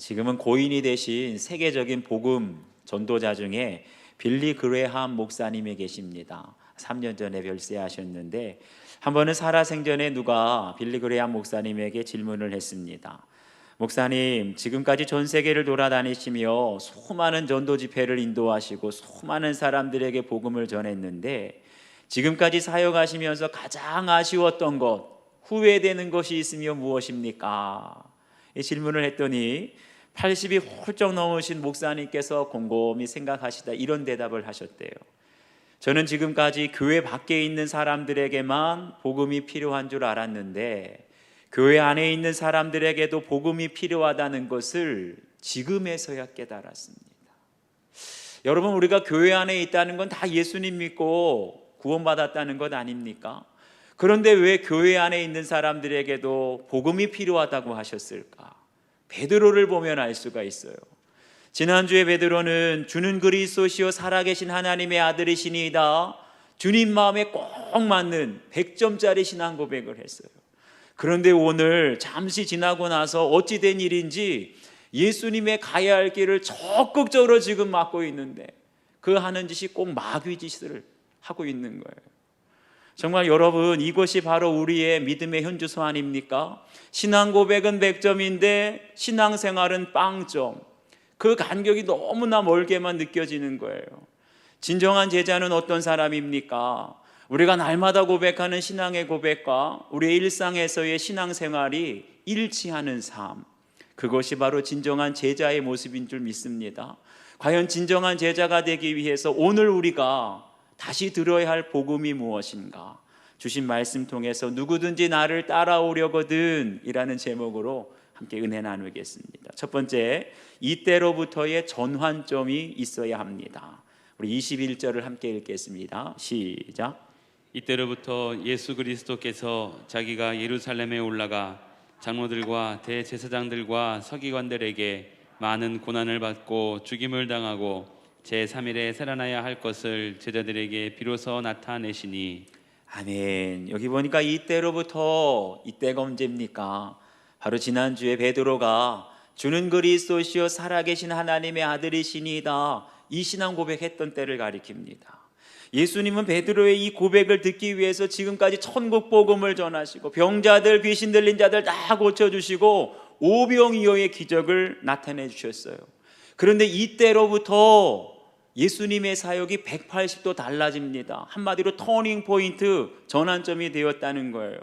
지금은 고인이 되신 세계적인 복음 전도자 중에 빌리 그레함 목사님이 계십니다. 3년 전에 별세하셨는데 한 번은 살아생전에 누가 빌리 그레함 목사님에게 질문을 했습니다. 목사님, 지금까지 전 세계를 돌아다니시며 수많은 전도 집회를 인도하시고 수많은 사람들에게 복음을 전했는데 지금까지 사역하시면서 가장 아쉬웠던 것, 후회되는 것이 있으면 무엇입니까? 이 질문을 했더니 80이 훌쩍 넘으신 목사님께서 곰곰이 생각하시다 이런 대답을 하셨대요. 저는 지금까지 교회 밖에 있는 사람들에게만 복음이 필요한 줄 알았는데 교회 안에 있는 사람들에게도 복음이 필요하다는 것을 지금에서야 깨달았습니다. 여러분, 우리가 교회 안에 있다는 건 다 예수님 믿고 구원받았다는 것 아닙니까? 그런데 왜 교회 안에 있는 사람들에게도 복음이 필요하다고 하셨을까? 베드로를 보면 알 수가 있어요. 지난주에 베드로는 주는 그리스도시요 살아계신 하나님의 아들이시니이다, 주님 마음에 꼭 맞는 100점짜리 신앙 고백을 했어요. 그런데 오늘 잠시 지나고 나서 어찌 된 일인지 예수님의 가야 할 길을 적극적으로 지금 막고 있는데 그 하는 짓이 꼭 마귀 짓을 하고 있는 거예요. 정말 여러분, 이것이 바로 우리의 믿음의 현주소 아닙니까? 신앙 고백은 100점인데 신앙생활은 0점. 그 간격이 너무나 멀게만 느껴지는 거예요. 진정한 제자는 어떤 사람입니까? 우리가 날마다 고백하는 신앙의 고백과 우리의 일상에서의 신앙생활이 일치하는 삶, 그것이 바로 진정한 제자의 모습인 줄 믿습니다. 과연 진정한 제자가 되기 위해서 오늘 우리가 다시 들어야 할 복음이 무엇인가? 주신 말씀 통해서 누구든지 나를 따라오려거든 이라는 제목으로 함께 은혜 나누겠습니다. 첫 번째, 이때로부터의 전환점이 있어야 합니다. 우리 21절을 함께 읽겠습니다. 시작. 이때로부터 예수 그리스도께서 자기가 예루살렘에 올라가 장로들과 대제사장들과 서기관들에게 많은 고난을 받고 죽임을 당하고 제3일에 살아나야 할 것을 제자들에게 비로소 나타내시니. 아멘. 여기 보니까 이때로부터, 이때가 언제입니까? 바로 지난주에 베드로가 주는 그리스도시요 살아계신 하나님의 아들이시니이다, 이 신앙 고백했던 때를 가리킵니다. 예수님은 베드로의 이 고백을 듣기 위해서 지금까지 천국 복음을 전하시고 병자들, 귀신 들린 자들 다 고쳐주시고 오병이어의 기적을 나타내 주셨어요. 그런데 이때로부터 예수님의 사역이 180도 달라집니다. 한마디로 터닝 포인트, 전환점이 되었다는 거예요.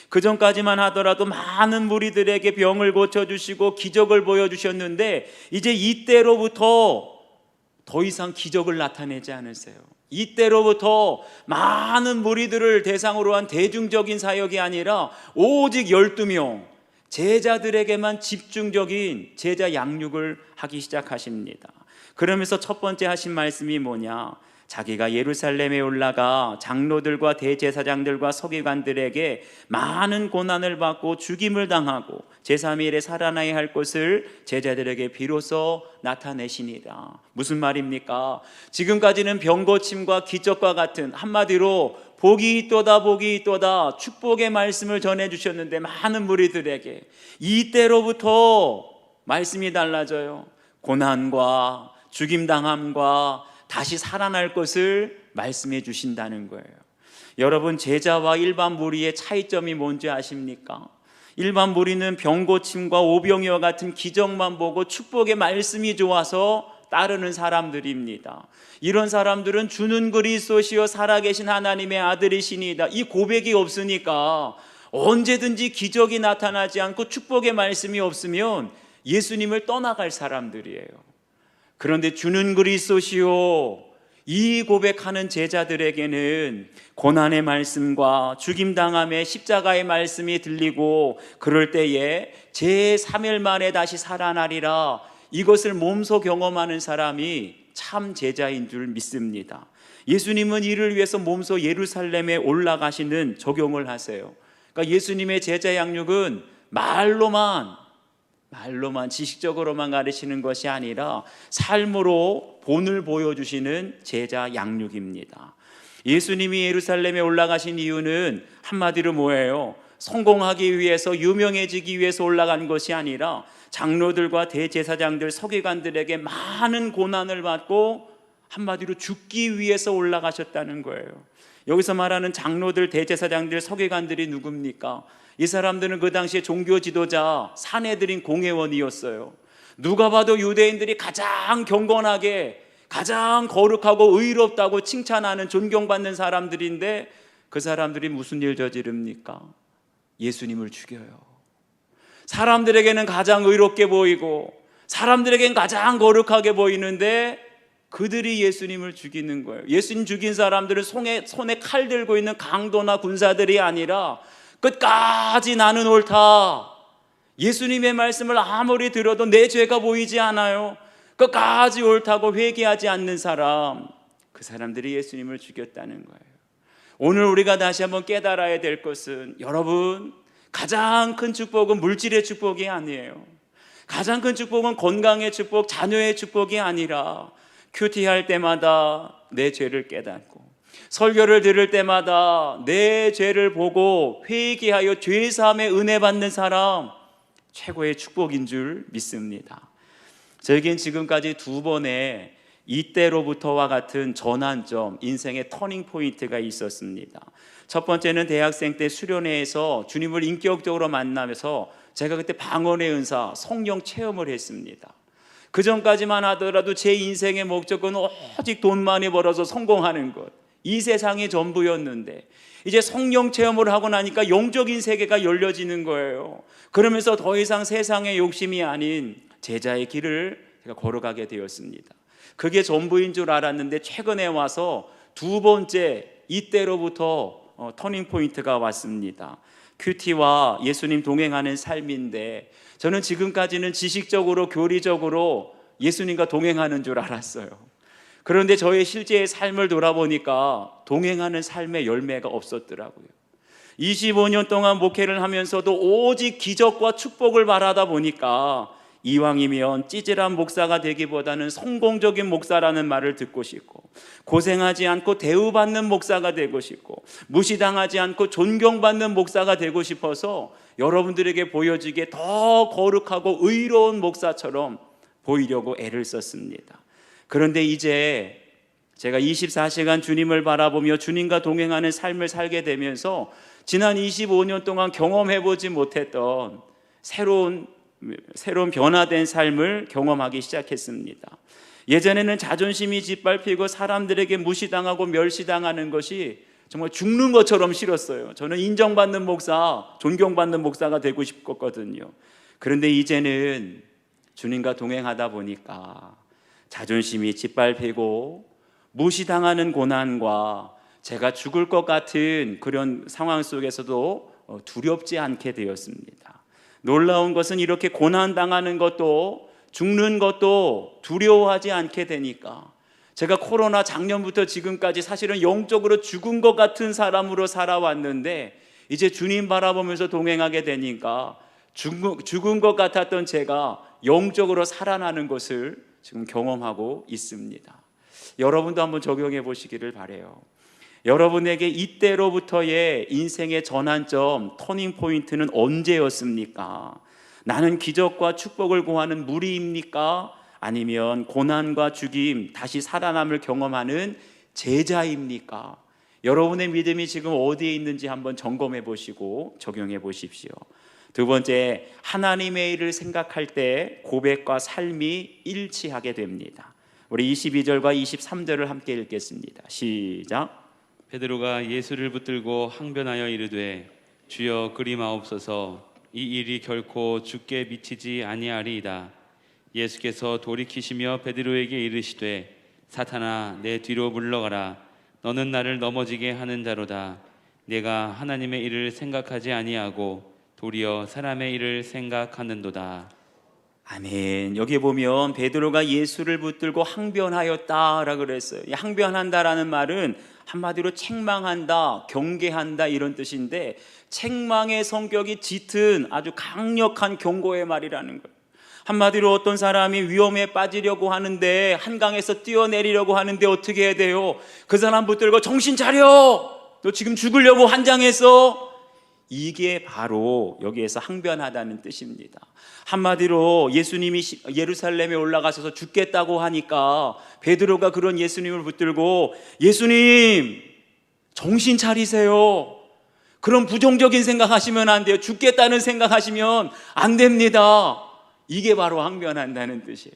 그 전까지만 하더라도 많은 무리들에게 병을 고쳐주시고 기적을 보여주셨는데 이제 이때로부터 더 이상 기적을 나타내지 않으세요. 이때로부터 많은 무리들을 대상으로 한 대중적인 사역이 아니라 오직 12명 제자들에게만 집중적인 제자 양육을 하기 시작하십니다. 그러면서 첫 번째 하신 말씀이 뭐냐? 자기가 예루살렘에 올라가 장로들과 대제사장들과 서기관들에게 많은 고난을 받고 죽임을 당하고 제3일에 살아나야 할 것을 제자들에게 비로소 나타내시니라. 무슨 말입니까? 지금까지는 병고침과 기적과 같은, 한마디로 복이 있도다 복이 있도다 축복의 말씀을 전해주셨는데 많은 무리들에게 이때로부터 말씀이 달라져요. 고난과 죽임당함과 다시 살아날 것을 말씀해 주신다는 거예요. 여러분, 제자와 일반 무리의 차이점이 뭔지 아십니까? 일반 무리는 병고침과 오병이와 같은 기적만 보고 축복의 말씀이 좋아서 따르는 사람들입니다. 이런 사람들은 주는 그리스도시요 살아계신 하나님의 아들이시니이다, 이 고백이 없으니까 언제든지 기적이 나타나지 않고 축복의 말씀이 없으면 예수님을 떠나갈 사람들이에요. 그런데 주는 그리스도시요, 이 고백하는 제자들에게는 고난의 말씀과 죽임당함의 십자가의 말씀이 들리고 그럴 때에 제3일 만에 다시 살아나리라, 이것을 몸소 경험하는 사람이 참 제자인 줄 믿습니다. 예수님은 이를 위해서 몸소 예루살렘에 올라가시는 적용을 하세요. 그러니까 예수님의 제자 양육은 말로만 지식적으로만 가르치는 것이 아니라 삶으로 본을 보여주시는 제자 양육입니다. 예수님이 예루살렘에 올라가신 이유는 한마디로 뭐예요? 성공하기 위해서, 유명해지기 위해서 올라간 것이 아니라 장로들과 대제사장들, 서기관들에게 많은 고난을 받고 한마디로 죽기 위해서 올라가셨다는 거예요. 여기서 말하는 장로들, 대제사장들, 서기관들이 누굽니까? 이 사람들은 그 당시에 종교 지도자, 사내들인 공회원이었어요. 누가 봐도 유대인들이 가장 경건하게, 가장 거룩하고 의롭다고 칭찬하는, 존경받는 사람들인데 그 사람들이 무슨 일 저지릅니까? 예수님을 죽여요. 사람들에게는 가장 의롭게 보이고 사람들에게는 가장 거룩하게 보이는데 그들이 예수님을 죽이는 거예요. 예수님 죽인 사람들은 손에 칼 들고 있는 강도나 군사들이 아니라 끝까지 나는 옳다, 예수님의 말씀을 아무리 들어도 내 죄가 보이지 않아요, 끝까지 옳다고 회개하지 않는 사람, 그 사람들이 예수님을 죽였다는 거예요. 오늘 우리가 다시 한번 깨달아야 될 것은, 여러분, 가장 큰 축복은 물질의 축복이 아니에요. 가장 큰 축복은 건강의 축복, 자녀의 축복이 아니라 큐티할 때마다 내 죄를 깨닫고, 설교를 들을 때마다 내 죄를 보고 회개하여 죄사함의 은혜 받는 사람, 최고의 축복인 줄 믿습니다. 저에겐 지금까지 두 번의 이때로부터와 같은 전환점, 인생의 터닝 포인트가 있었습니다. 첫 번째는 대학생 때 수련회에서 주님을 인격적으로 만나면서 제가 그때 방언의 은사, 성령 체험을 했습니다. 그 전까지만 하더라도 제 인생의 목적은 오직 돈 많이 벌어서 성공하는 것, 이 세상이 전부였는데 이제 성령 체험을 하고 나니까 영적인 세계가 열려지는 거예요. 그러면서 더 이상 세상의 욕심이 아닌 제자의 길을 제가 걸어가게 되었습니다. 그게 전부인 줄 알았는데 최근에 와서 두 번째 이때로부터 터닝 포인트가 왔습니다. 큐티와 예수님 동행하는 삶인데, 저는 지금까지는 지식적으로, 교리적으로 예수님과 동행하는 줄 알았어요. 그런데 저의 실제의 삶을 돌아보니까 동행하는 삶의 열매가 없었더라고요. 25년 동안 목회를 하면서도 오직 기적과 축복을 바라다 보니까 이왕이면 찌질한 목사가 되기보다는 성공적인 목사라는 말을 듣고 싶고, 고생하지 않고 대우받는 목사가 되고 싶고, 무시당하지 않고 존경받는 목사가 되고 싶어서 여러분들에게 보여지게 더 거룩하고 의로운 목사처럼 보이려고 애를 썼습니다. 그런데 이제 제가 24시간 주님을 바라보며 주님과 동행하는 삶을 살게 되면서 지난 25년 동안 경험해보지 못했던 새로운 변화된 삶을 경험하기 시작했습니다. 예전에는 자존심이 짓밟히고 사람들에게 무시당하고 멸시당하는 것이 정말 죽는 것처럼 싫었어요. 저는 인정받는 목사, 존경받는 목사가 되고 싶었거든요. 그런데 이제는 주님과 동행하다 보니까 자존심이 짓밟히고 무시당하는 고난과 제가 죽을 것 같은 그런 상황 속에서도 두렵지 않게 되었습니다. 놀라운 것은 이렇게 고난당하는 것도, 죽는 것도 두려워하지 않게 되니까, 제가 코로나 작년부터 지금까지 사실은 영적으로 죽은 것 같은 사람으로 살아왔는데 이제 주님 바라보면서 동행하게 되니까 죽은 것 같았던 제가 영적으로 살아나는 것을 지금 경험하고 있습니다. 여러분도 한번 적용해 보시기를 바라요. 여러분에게 이때로부터의 인생의 전환점, 터닝 포인트는 언제였습니까? 나는 기적과 축복을 구하는 무리입니까? 아니면 고난과 죽임, 다시 살아남을 경험하는 제자입니까? 여러분의 믿음이 지금 어디에 있는지 한번 점검해 보시고 적용해 보십시오. 두 번째, 하나님의 일을 생각할 때 고백과 삶이 일치하게 됩니다. 우리 22절과 23절을 함께 읽겠습니다. 시작. 베드로가 예수를 붙들고 항변하여 이르되 주여 그리마옵소서, 이 일이 결코 주께 미치지 아니하리이다. 예수께서 돌이키시며 베드로에게 이르시되 사탄아 내 뒤로 물러가라. 너는 나를 넘어지게 하는 자로다. 내가 하나님의 일을 생각하지 아니하고 도리어 사람의 일을 생각하는도다. 아멘. 여기 보면 베드로가 예수를 붙들고 항변하였다라고 그랬어요. 이 항변한다라는 말은 한마디로 책망한다, 경계한다 이런 뜻인데, 책망의 성격이 짙은 아주 강력한 경고의 말이라는 거예요. 한마디로 어떤 사람이 위험에 빠지려고 하는데, 한강에서 뛰어내리려고 하는데 어떻게 해야 돼요? 그 사람 붙들고 정신 차려! 너 지금 죽으려고 환장했어? 이게 바로 여기에서 항변하다는 뜻입니다. 한마디로 예수님이 예루살렘에 올라가셔서 죽겠다고 하니까 베드로가 그런 예수님을 붙들고 예수님 정신 차리세요. 그런 부정적인 생각하시면 안 돼요. 죽겠다는 생각하시면 안 됩니다. 이게 바로 항변한다는 뜻이에요.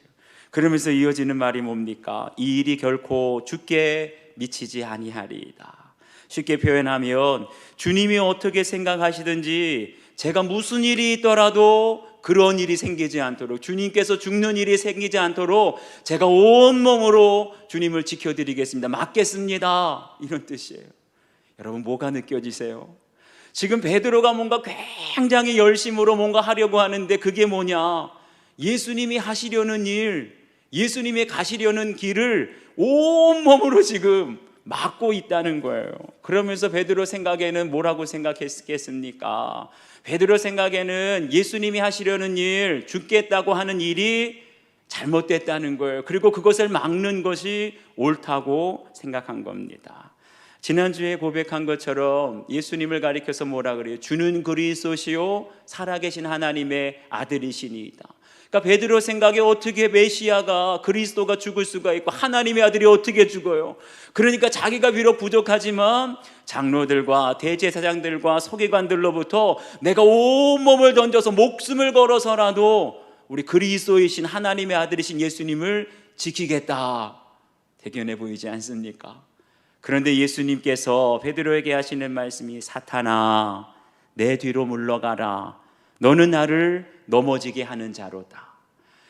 그러면서 이어지는 말이 뭡니까? 이 일이 결코 죽게 미치지 아니하리이다. 쉽게 표현하면 주님이 어떻게 생각하시든지 제가 무슨 일이 있더라도 그런 일이 생기지 않도록, 주님께서 죽는 일이 생기지 않도록 제가 온몸으로 주님을 지켜드리겠습니다. 맡겠습니다. 이런 뜻이에요. 여러분, 뭐가 느껴지세요? 지금 베드로가 뭔가 굉장히 열심으로 뭔가 하려고 하는데 그게 뭐냐? 예수님이 하시려는 일, 예수님이 가시려는 길을 온몸으로 지금 막고 있다는 거예요. 그러면서 베드로 생각에는 뭐라고 생각했겠습니까? 베드로 생각에는 예수님이 하시려는 일, 죽겠다고 하는 일이 잘못됐다는 거예요. 그리고 그것을 막는 것이 옳다고 생각한 겁니다. 지난주에 고백한 것처럼 예수님을 가리켜서 뭐라 그래요? 주는 그리스도시요 살아계신 하나님의 아들이시니이다. 그러니까 베드로 생각에 어떻게 메시아가, 그리스도가 죽을 수가 있고 하나님의 아들이 어떻게 죽어요? 그러니까 자기가 비록 부족하지만 장로들과 대제사장들과 서기관들로부터 내가 온몸을 던져서 목숨을 걸어서라도 우리 그리스도이신 하나님의 아들이신 예수님을 지키겠다. 대견해 보이지 않습니까? 그런데 예수님께서 베드로에게 하시는 말씀이 사탄아 내 뒤로 물러가라. 너는 나를 넘어지게 하는 자로다.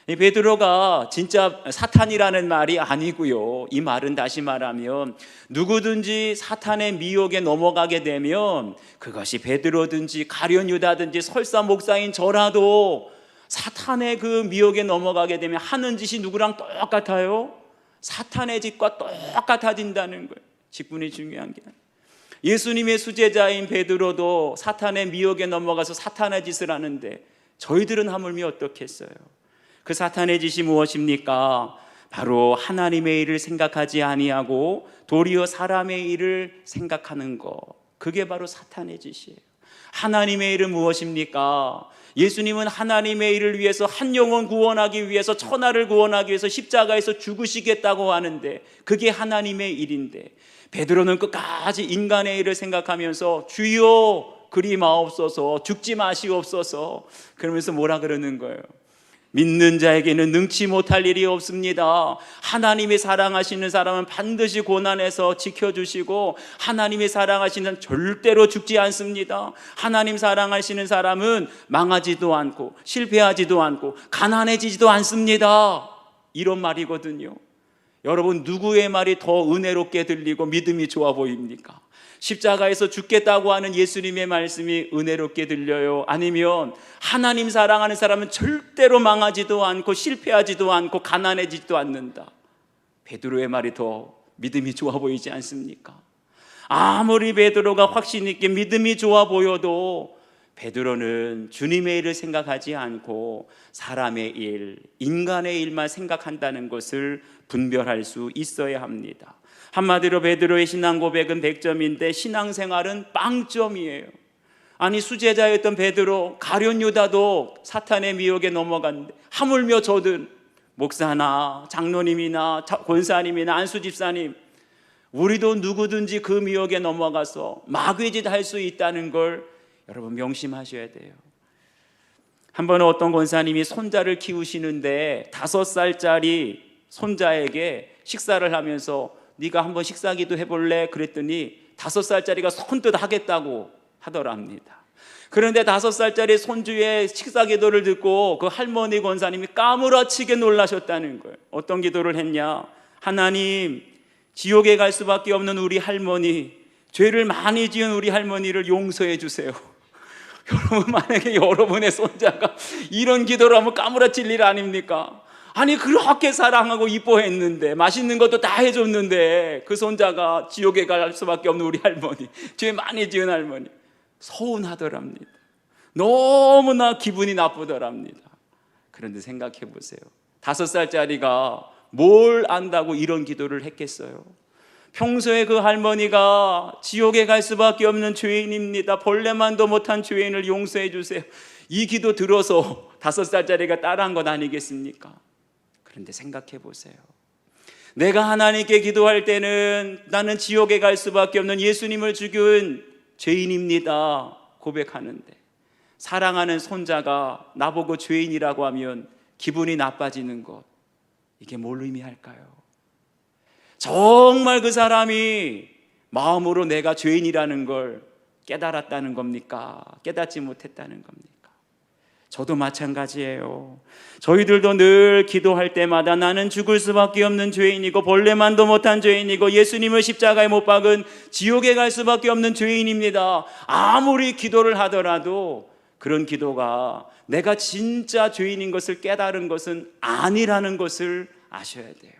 이 베드로가 진짜 사탄이라는 말이 아니고요. 이 말은 다시 말하면 누구든지 사탄의 미혹에 넘어가게 되면 그것이 베드로든지 가룟 유다든지 설사 목사인 저라도 사탄의 그 미혹에 넘어가게 되면 하는 짓이 누구랑 똑같아요? 사탄의 짓과 똑같아진다는 거예요. 직분이 중요한 게 아니에요. 예수님의 수제자인 베드로도 사탄의 미혹에 넘어가서 사탄의 짓을 하는데 저희들은 하물며 어떻겠어요? 그 사탄의 짓이 무엇입니까? 바로 하나님의 일을 생각하지 아니하고 도리어 사람의 일을 생각하는 것. 그게 바로 사탄의 짓이에요. 하나님의 일은 무엇입니까? 예수님은 하나님의 일을 위해서 한 영혼 구원하기 위해서, 천하를 구원하기 위해서 십자가에서 죽으시겠다고 하는데 그게 하나님의 일인데 베드로는 끝까지 인간의 일을 생각하면서 주여 그리 마옵소서, 죽지 마시옵소서, 그러면서 뭐라 그러는 거예요? 믿는 자에게는 능치 못할 일이 없습니다. 하나님이 사랑하시는 사람은 반드시 고난에서 지켜주시고 하나님이 사랑하시는 절대로 죽지 않습니다. 하나님 사랑하시는 사람은 망하지도 않고 실패하지도 않고 가난해지지도 않습니다. 이런 말이거든요. 여러분, 누구의 말이 더 은혜롭게 들리고 믿음이 좋아 보입니까? 십자가에서 죽겠다고 하는 예수님의 말씀이 은혜롭게 들려요? 아니면 하나님 사랑하는 사람은 절대로 망하지도 않고 실패하지도 않고 가난해지지도 않는다, 베드로의 말이 더 믿음이 좋아 보이지 않습니까? 아무리 베드로가 확신 있게 믿음이 좋아 보여도 베드로는 주님의 일을 생각하지 않고 사람의 일, 인간의 일만 생각한다는 것을 분별할 수 있어야 합니다. 한마디로 베드로의 신앙 고백은 100점인데 신앙생활은 빵점이에요. 아니, 수제자였던 베드로, 가룟 유다도 사탄의 미혹에 넘어갔는데 하물며 저든 목사나 장로님이나 권사님이나 안수집사님, 우리도 누구든지 그 미혹에 넘어가서 마귀짓 할 수 있다는 걸 여러분 명심하셔야 돼요. 한 번은 어떤 권사님이 손자를 키우시는데 5살짜리 손자에게 식사를 하면서 네가 한번 식사기도 해볼래? 그랬더니 5살짜리가 선뜻 하겠다고 하더랍니다. 그런데 5살짜리 손주의 식사기도를 듣고 그 할머니 권사님이 까무러치게 놀라셨다는 거예요. 어떤 기도를 했냐? 하나님, 지옥에 갈 수밖에 없는 우리 할머니, 죄를 많이 지은 우리 할머니를 용서해 주세요. 여러분, 만약에 여러분의 손자가 이런 기도를 하면 까무러칠 일 아닙니까? 아니, 그렇게 사랑하고 이뻐했는데 맛있는 것도 다 해줬는데 그 손자가 지옥에 갈 수밖에 없는 우리 할머니, 죄 많이 지은 할머니, 서운하더랍니다. 너무나 기분이 나쁘더랍니다. 그런데 생각해 보세요. 5살짜리가 뭘 안다고 이런 기도를 했겠어요? 평소에 그 할머니가 지옥에 갈 수밖에 없는 죄인입니다. 벌레만도 못한 죄인을 용서해 주세요. 이 기도 들어서 5살짜리가 따라한 것 아니겠습니까? 그런데 생각해 보세요. 내가 하나님께 기도할 때는 나는 지옥에 갈 수밖에 없는 예수님을 죽인 죄인입니다 고백하는데, 사랑하는 손자가 나보고 죄인이라고 하면 기분이 나빠지는 것, 이게 뭘 의미할까요? 정말 그 사람이 마음으로 내가 죄인이라는 걸 깨달았다는 겁니까? 깨닫지 못했다는 겁니까? 저도 마찬가지예요. 저희들도 늘 기도할 때마다 나는 죽을 수밖에 없는 죄인이고 벌레만도 못한 죄인이고 예수님을 십자가에 못 박은 지옥에 갈 수밖에 없는 죄인입니다. 아무리 기도를 하더라도 그런 기도가 내가 진짜 죄인인 것을 깨달은 것은 아니라는 것을 아셔야 돼요.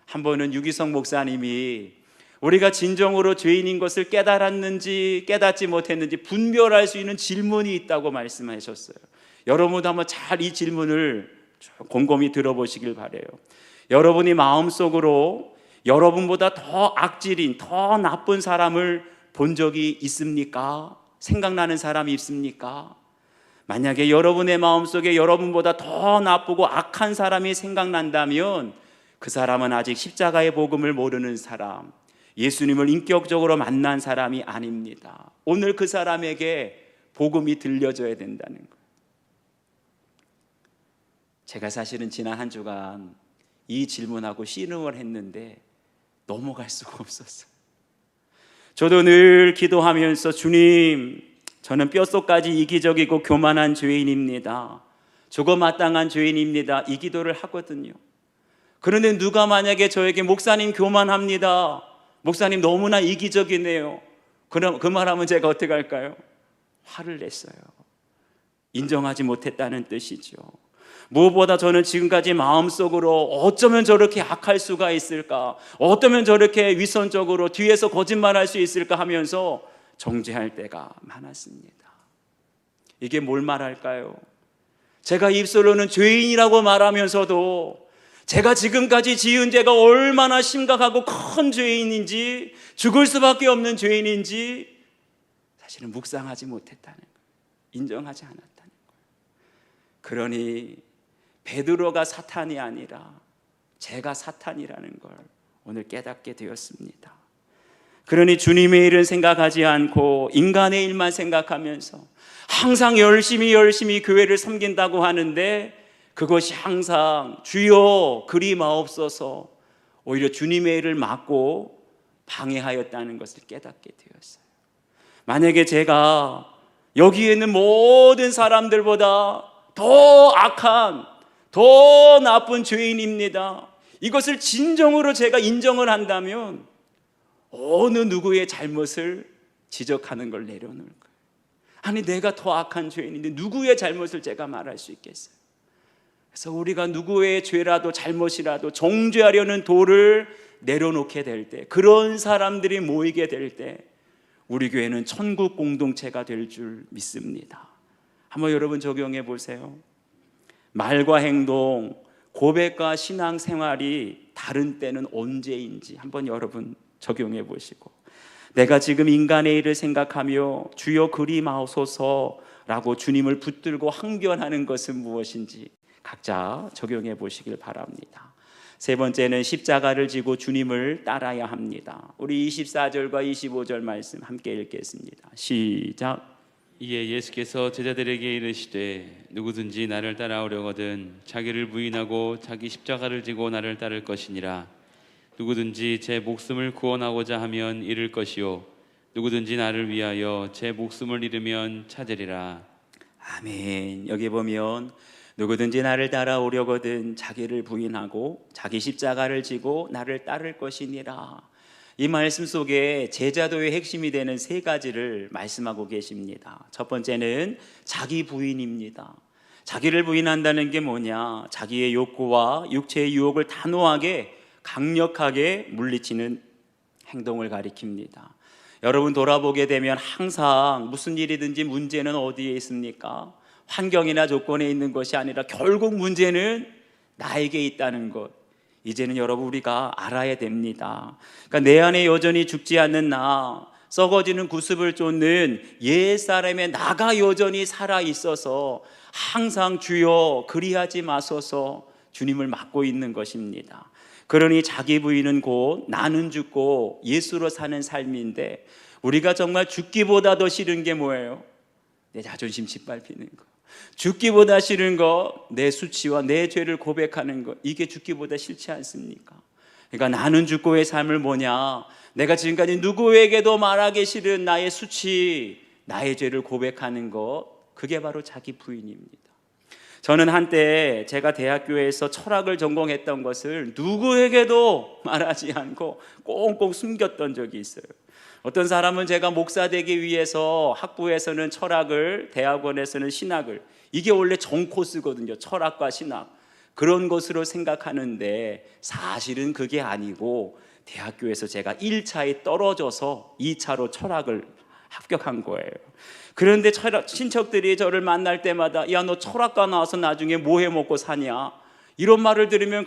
한 번은 유기성 목사님이 우리가 진정으로 죄인인 것을 깨달았는지 깨닫지 못했는지 분별할 수 있는 질문이 있다고 말씀하셨어요. 여러분도 한번 잘 이 질문을 곰곰이 들어보시길 바라요. 여러분이 마음속으로 여러분보다 더 악질인, 더 나쁜 사람을 본 적이 있습니까? 생각나는 사람이 있습니까? 만약에 여러분의 마음속에 여러분보다 더 나쁘고 악한 사람이 생각난다면 그 사람은 아직 십자가의 복음을 모르는 사람, 예수님을 인격적으로 만난 사람이 아닙니다. 오늘 그 사람에게 복음이 들려줘야 된다는 거예요. 제가 사실은 지난 한 주간 이 질문하고 씨름을 했는데 넘어갈 수가 없었어요. 저도 늘 기도하면서 주님, 저는 뼛속까지 이기적이고 교만한 죄인입니다. 죽어 마땅한 죄인입니다. 이 기도를 하거든요. 그런데 누가 만약에 저에게 목사님 교만합니다, 목사님 너무나 이기적이네요, 그럼 그 말하면 제가 어떻게 할까요? 화를 냈어요. 인정하지 못했다는 뜻이죠. 무엇보다 저는 지금까지 마음속으로 어쩌면 저렇게 악할 수가 있을까, 어쩌면 저렇게 위선적으로 뒤에서 거짓말할 수 있을까 하면서 정죄할 때가 많았습니다. 이게 뭘 말할까요? 제가 입술로는 죄인이라고 말하면서도 제가 지금까지 지은 죄가 얼마나 심각하고 큰 죄인인지, 죽을 수밖에 없는 죄인인지 사실은 묵상하지 못했다는 거예요. 인정하지 않았다는 거예요. 그러니 베드로가 사탄이 아니라 제가 사탄이라는 걸 오늘 깨닫게 되었습니다. 그러니 주님의 일은 생각하지 않고 인간의 일만 생각하면서 항상 열심히 교회를 섬긴다고 하는데 그것이 항상 주여 그리 마옵소서, 오히려 주님의 일을 막고 방해하였다는 것을 깨닫게 되었어요. 만약에 제가 여기에 있는 모든 사람들보다 더 악한, 더 나쁜 죄인입니다, 이것을 진정으로 제가 인정을 한다면 어느 누구의 잘못을 지적하는 걸 내려놓을 거예요. 아니 내가 더 악한 죄인인데 누구의 잘못을 제가 말할 수 있겠어요? 그래서 우리가 누구의 죄라도 잘못이라도 정죄하려는 도를 내려놓게 될 때, 그런 사람들이 모이게 될 때 우리 교회는 천국 공동체가 될 줄 믿습니다. 한번 여러분 적용해 보세요. 말과 행동, 고백과 신앙생활이 다른 때는 언제인지 한번 여러분 적용해 보시고, 내가 지금 인간의 일을 생각하며 주여 그리 마옵소서라고 주님을 붙들고 항변하는 것은 무엇인지 각자 적용해 보시길 바랍니다. 세 번째는 십자가를 지고 주님을 따라야 합니다. 우리 24절과 25절 말씀 함께 읽겠습니다. 시작. 이에 예수께서 제자들에게 이르시되 누구든지 나를 따라오려거든 자기를 부인하고 자기 십자가를 지고 나를 따를 것이니라. 누구든지 제 목숨을 구원하고자 하면 잃을 것이요 누구든지 나를 위하여 제 목숨을 잃으면 찾으리라. 아멘. 여기 보면 누구든지 나를 따라오려거든 자기를 부인하고 자기 십자가를 지고 나를 따를 것이니라. 이 말씀 속에 제자도의 핵심이 되는 세 가지를 말씀하고 계십니다. 첫 번째는 자기 부인입니다. 자기를 부인한다는 게 뭐냐? 자기의 욕구와 육체의 유혹을 단호하게 강력하게 물리치는 행동을 가리킵니다. 여러분 돌아보게 되면 항상 무슨 일이든지 문제는 어디에 있습니까? 환경이나 조건에 있는 것이 아니라 결국 문제는 나에게 있다는 것, 이제는 여러분 우리가 알아야 됩니다. 그러니까 내 안에 여전히 죽지 않는 나, 썩어지는 구습을 쫓는 옛사람의 나가 여전히 살아있어서 항상 주여 그리하지 마소서 주님을 맡고 있는 것입니다. 그러니 자기 부인은 곧 나는 죽고 예수로 사는 삶인데, 우리가 정말 죽기보다 더 싫은 게 뭐예요? 내 자존심 짓밟히는 거. 죽기보다 싫은 거, 내 수치와 내 죄를 고백하는 거. 이게 죽기보다 싫지 않습니까? 그러니까 나는 죽고의 삶을 뭐냐? 내가 지금까지 누구에게도 말하기 싫은 나의 수치, 나의 죄를 고백하는 것, 그게 바로 자기 부인입니다. 저는 한때 제가 대학교에서 철학을 전공했던 것을 누구에게도 말하지 않고 꽁꽁 숨겼던 적이 있어요. 어떤 사람은 제가 목사 되기 위해서 학부에서는 철학을, 대학원에서는 신학을, 이게 원래 전 코스거든요. 철학과 신학, 그런 것으로 생각하는데 사실은 그게 아니고, 대학교에서 제가 1차에 떨어져서 2차로 철학을 합격한 거예요. 그런데 친척들이 저를 만날 때마다 야, 너 철학과 나와서 나중에 뭐 해 먹고 사냐, 이런 말을 들으면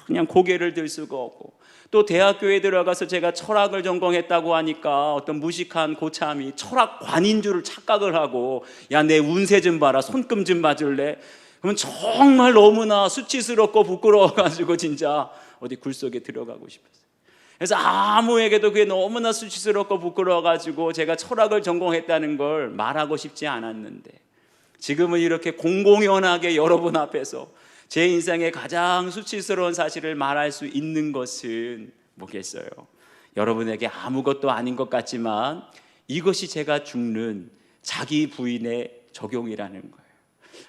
그냥 고개를 들 수가 없고, 또 대학교에 들어가서 제가 철학을 전공했다고 하니까 어떤 무식한 고참이 철학관인 줄 착각을 하고, 야, 내 운세 좀 봐라, 손금 좀 봐줄래? 그러면 정말 너무나 수치스럽고 부끄러워가지고 진짜 어디 굴속에 들어가고 싶었어요. 그래서 아무에게도 그게 너무나 수치스럽고 부끄러워가지고 제가 철학을 전공했다는 걸 말하고 싶지 않았는데, 지금은 이렇게 공공연하게 여러분 앞에서 제 인생의 가장 수치스러운 사실을 말할 수 있는 것은 뭐겠어요? 여러분에게 아무것도 아닌 것 같지만 이것이 제가 죽는 자기 부인의 적용이라는 거예요.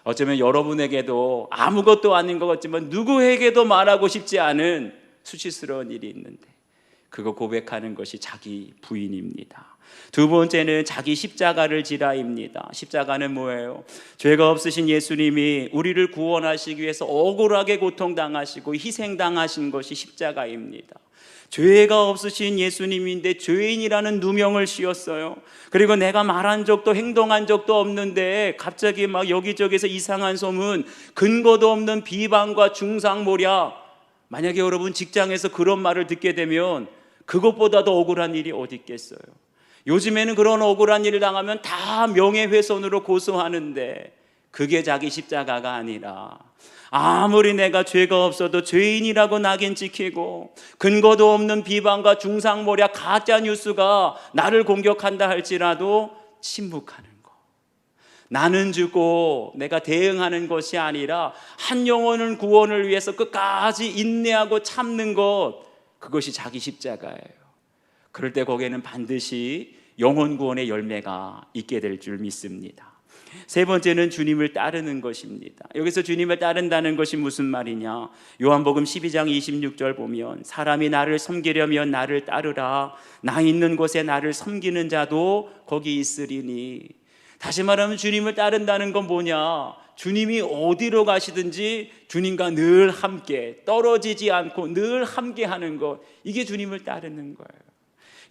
어쩌면 여러분에게도 아무것도 아닌 것 같지만 누구에게도 말하고 싶지 않은 수치스러운 일이 있는데, 그거 고백하는 것이 자기 부인입니다. 두 번째는 자기 십자가를 지라입니다. 십자가는 뭐예요? 죄가 없으신 예수님이 우리를 구원하시기 위해서 억울하게 고통당하시고 희생당하신 것이 십자가입니다. 죄가 없으신 예수님인데 죄인이라는 누명을 씌웠어요. 그리고 내가 말한 적도 행동한 적도 없는데 갑자기 막 여기저기서 이상한 소문, 근거도 없는 비방과 중상모략. 만약에 여러분 직장에서 그런 말을 듣게 되면 그것보다 더 억울한 일이 어디 있겠어요? 요즘에는 그런 억울한 일을 당하면 다 명예훼손으로 고소하는데, 그게 자기 십자가가 아니라 아무리 내가 죄가 없어도 죄인이라고 낙인 찍히고 근거도 없는 비방과 중상모략, 가짜 뉴스가 나를 공격한다 할지라도 침묵하는 거. 나는 죽고 내가 대응하는 것이 아니라 한 영혼의 구원을 위해서 끝까지 인내하고 참는 것, 그것이 자기 십자가예요. 그럴 때 거기에는 반드시 영혼 구원의 열매가 있게 될 줄 믿습니다. 세 번째는 주님을 따르는 것입니다. 여기서 주님을 따른다는 것이 무슨 말이냐? 요한복음 12장 26절 보면 사람이 나를 섬기려면 나를 따르라. 나 있는 곳에 나를 섬기는 자도 거기 있으리니. 다시 말하면 주님을 따른다는 건 뭐냐? 주님이 어디로 가시든지 주님과 늘 함께, 떨어지지 않고 늘 함께 하는 것, 이게 주님을 따르는 거예요.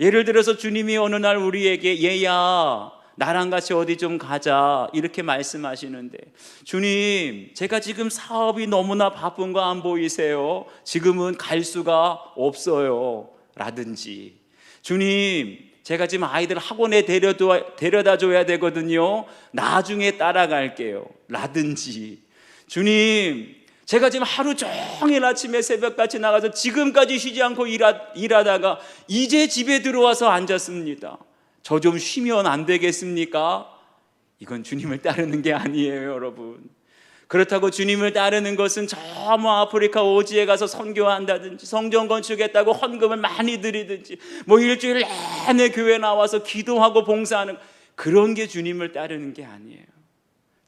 예를 들어서 주님이 어느 날 우리에게 얘야 나랑 같이 어디 좀 가자 이렇게 말씀하시는데, 주님 제가 지금 사업이 너무나 바쁜 거 안 보이세요? 지금은 갈 수가 없어요 라든지, 주님 제가 지금 아이들 학원에 데려다 줘야 되거든요, 나중에 따라갈게요 라든지, 주님 제가 지금 하루 종일 아침에 새벽같이 나가서 지금까지 쉬지 않고 일하다가 이제 집에 들어와서 앉았습니다, 저 좀 쉬면 안 되겠습니까? 이건 주님을 따르는 게 아니에요 여러분. 그렇다고 주님을 따르는 것은 저 아프리카 오지에 가서 선교한다든지 성전 건축했다고 헌금을 많이 드리든지 뭐 일주일 내내 교회 나와서 기도하고 봉사하는, 그런 게 주님을 따르는 게 아니에요.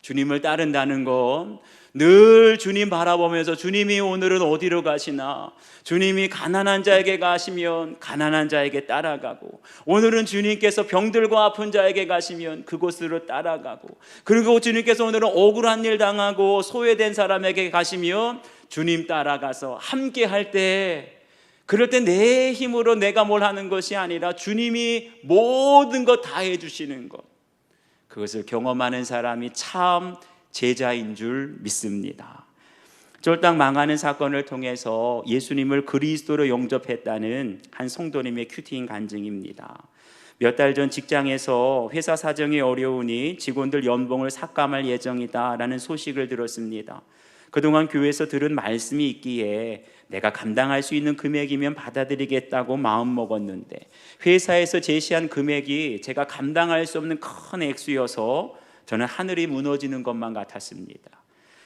주님을 따른다는 건 늘 주님 바라보면서 주님이 오늘은 어디로 가시나, 주님이 가난한 자에게 가시면 가난한 자에게 따라가고, 오늘은 주님께서 병들고 아픈 자에게 가시면 그곳으로 따라가고, 그리고 주님께서 오늘은 억울한 일 당하고 소외된 사람에게 가시면 주님 따라가서 함께 할 때, 그럴 때 내 힘으로 내가 뭘 하는 것이 아니라 주님이 모든 것 다 해주시는 것, 그것을 경험하는 사람이 참 제자인 줄 믿습니다. 쫄딱 망하는 사건을 통해서 예수님을 그리스도로 영접했다는 한 성도님의 큐티인 간증입니다. 몇 달 전 직장에서 회사 사정이 어려우니 직원들 연봉을 삭감할 예정이다라는 소식을 들었습니다. 그동안 교회에서 들은 말씀이 있기에 내가 감당할 수 있는 금액이면 받아들이겠다고 마음먹었는데 회사에서 제시한 금액이 제가 감당할 수 없는 큰 액수여서 저는 하늘이 무너지는 것만 같았습니다.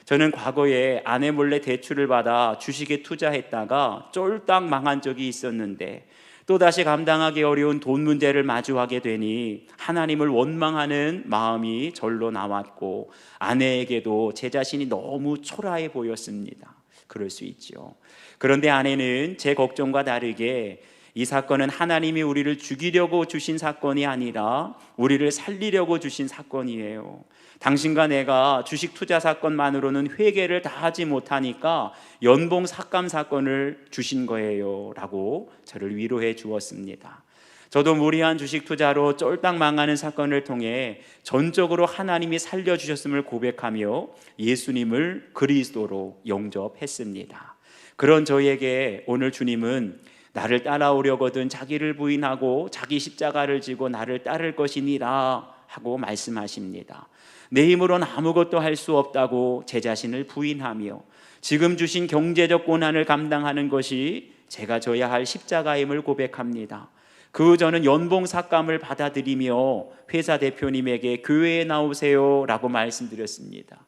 저는 과거에 아내 몰래 대출을 받아 주식에 투자했다가 쫄딱 망한 적이 있었는데 또다시 감당하기 어려운 돈 문제를 마주하게 되니 하나님을 원망하는 마음이 절로 나왔고 아내에게도 제 자신이 너무 초라해 보였습니다. 그럴 수 있죠. 그런데 아내는 제 걱정과 다르게 이 사건은 하나님이 우리를 죽이려고 주신 사건이 아니라 우리를 살리려고 주신 사건이에요. 당신과 내가 주식 투자 사건만으로는 회개를 다 하지 못하니까 연봉 삭감 사건을 주신 거예요 라고 저를 위로해 주었습니다. 저도 무리한 주식 투자로 쫄딱 망하는 사건을 통해 전적으로 하나님이 살려주셨음을 고백하며 예수님을 그리스도로 영접했습니다. 그런 저에게 오늘 주님은 나를 따라오려거든 자기를 부인하고 자기 십자가를 지고 나를 따를 것이니라 하고 말씀하십니다. 내 힘으로는 아무것도 할 수 없다고 제 자신을 부인하며 지금 주신 경제적 고난을 감당하는 것이 제가 져야 할 십자가임을 고백합니다. 그 후 저는 연봉 삭감을 받아들이며 회사 대표님에게 교회에 나오세요 라고 말씀드렸습니다.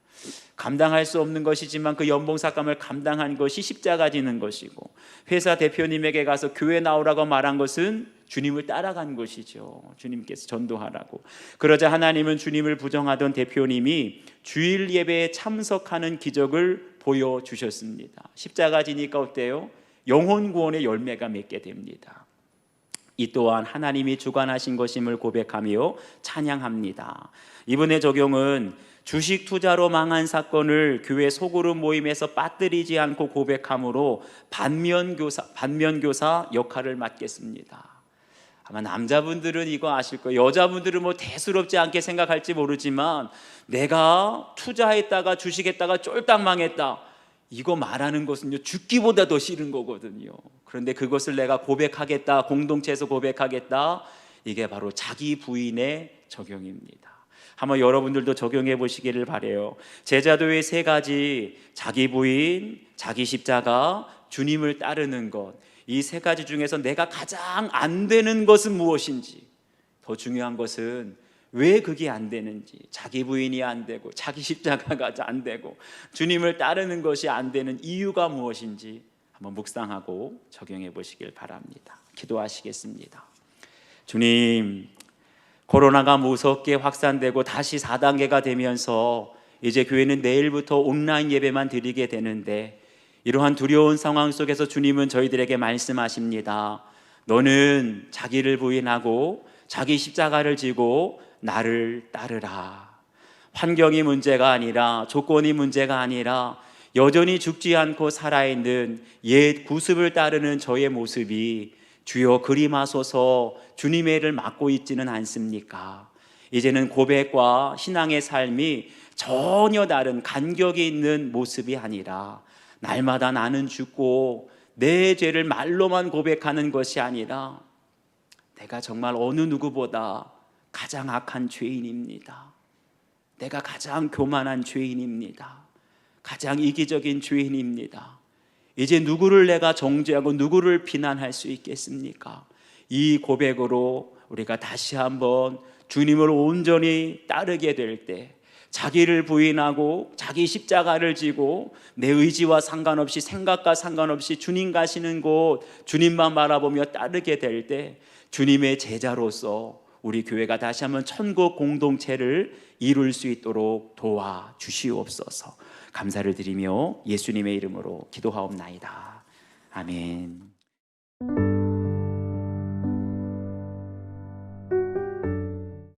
감당할 수 없는 것이지만 그 연봉 삭감을 감당한 것이 십자가 지는 것이고 회사 대표님에게 가서 교회 나오라고 말한 것은 주님을 따라간 것이죠. 주님께서 전도하라고. 그러자 하나님은 주님을 부정하던 대표님이 주일 예배에 참석하는 기적을 보여주셨습니다. 십자가 지니까 어때요? 영혼 구원의 열매가 맺게 됩니다. 이 또한 하나님이 주관하신 것임을 고백하며 찬양합니다. 이번의 적용은 주식 투자로 망한 사건을 교회 소그룹 모임에서 빠뜨리지 않고 고백함으로 반면교사 역할을 맡겠습니다. 아마 남자분들은 이거 아실 거예요. 여자분들은 뭐 대수롭지 않게 생각할지 모르지만 내가 투자했다가 주식했다가 쫄딱 망했다, 이거 말하는 것은요 죽기보다 더 싫은 거거든요. 그런데 그것을 내가 고백하겠다, 공동체에서 고백하겠다, 이게 바로 자기 부인의 적용입니다. 한번 여러분들도 적용해 보시기를 바래요. 제자도의 세 가지, 자기 부인, 자기 십자가, 주님을 따르는 것, 이 세 가지 중에서 내가 가장 안 되는 것은 무엇인지, 더 중요한 것은 왜 그게 안 되는지, 자기 부인이 안 되고 자기 십자가가 안 되고 주님을 따르는 것이 안 되는 이유가 무엇인지 한번 묵상하고 적용해 보시길 바랍니다. 기도하시겠습니다. 주님, 코로나가 무섭게 확산되고 다시 4단계가 되면서 이제 교회는 내일부터 온라인 예배만 드리게 되는데 이러한 두려운 상황 속에서 주님은 저희들에게 말씀하십니다. 너는 자기를 부인하고 자기 십자가를 지고 나를 따르라. 환경이 문제가 아니라, 조건이 문제가 아니라 여전히 죽지 않고 살아있는 옛 구습을 따르는 저의 모습이 주여 그리마소서 주님의 일을 맡고 있지는 않습니까? 이제는 고백과 신앙의 삶이 전혀 다른 간격이 있는 모습이 아니라 날마다 나는 죽고 내 죄를 말로만 고백하는 것이 아니라 내가 정말 어느 누구보다 가장 악한 죄인입니다. 내가 가장 교만한 죄인입니다. 가장 이기적인 죄인입니다. 이제 누구를 내가 정죄하고 누구를 비난할 수 있겠습니까? 이 고백으로 우리가 다시 한번 주님을 온전히 따르게 될 때, 자기를 부인하고 자기 십자가를 지고 내 의지와 상관없이, 생각과 상관없이 주님 가시는 곳 주님만 바라보며 따르게 될 때 주님의 제자로서 우리 교회가 다시 한번 천국 공동체를 이룰 수 있도록 도와주시옵소서. 감사를 드리며 예수님의 이름으로 기도하옵나이다. 아멘.